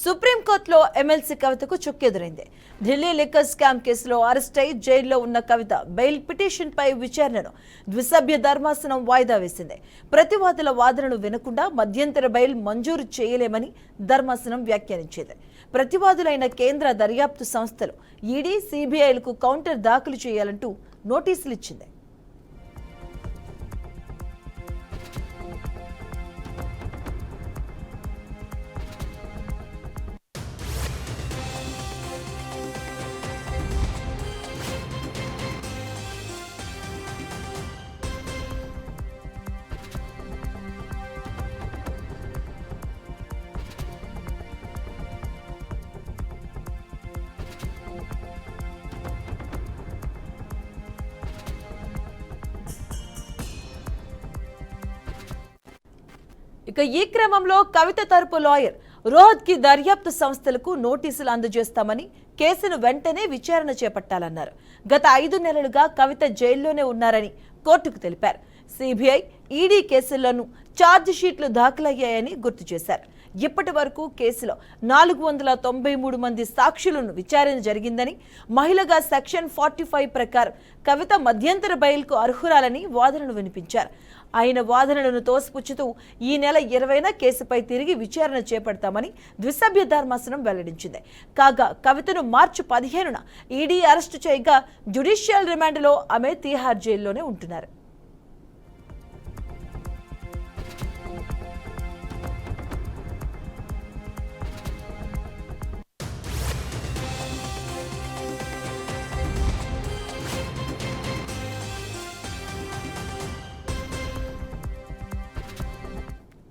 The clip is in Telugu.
సుప్రీంకోర్టులో ఎమ్మెల్సీ కవితకు చుక్కెదురైంది. ఢిల్లీ లిక్కర్ స్కామ్ కేసులో అరెస్ట్ అయి జైల్లో ఉన్న కవిత బెయిల్ పిటిషన్పై విచారణను ద్విసభ్య ధర్మాసనం వాయిదా వేసింది. ప్రతివాదుల వాదనలు వినకుండా మధ్యంతర బెయిల్ మంజూరు చేయలేమని ధర్మాసనం వ్యాఖ్యానించింది. ప్రతివాదులైన కేంద్ర దర్యాప్తు సంస్థలు ఈడీ, సిబిఐలకు కౌంటర్ దాఖలు చేయాలంటూ నోటీసులు ఇచ్చింది. ఇక ఈ క్రమంలో కవిత తరపు లాయర్ రోహత్కి దర్యాప్తు సంస్థలకు నోటీసులు అందజేస్తామని, కేసును వెంటనే విచారణ చేపట్టాలన్నారు. గత 5 నెలలుగా కవిత జైల్లోనే ఉన్నారని కోర్టుకు తెలిపారు. సిబిఐ, ఈడీ కేసుల్లోనూ ఛార్జ్ షీట్లు దాఖలయ్యాయని గుర్తు చేశారు. ఇప్పటి వరకు కేసులో 493 మంది సాక్షులను విచారణ జరిగిందని, మహిళగా సెక్షన్ 45 ప్రకారం కవిత మధ్యంతర బెయిల్కు అర్హురాలని వాదనలు వినిపించారు. ఆయన వాదనలను తోసిపుచ్చుతూ ఈ నెల 20న కేసుపై తిరిగి విచారణ చేపడతామని ద్విసభ్య ధర్మాసనం వెల్లడించింది. కాగా కవితను మార్చి 15న ఈడీ అరెస్టు చేయగా జ్యుడిషియల్ రిమాండ్లో ఆమె తీహార్ జైల్లోనే ఉంటున్నారు.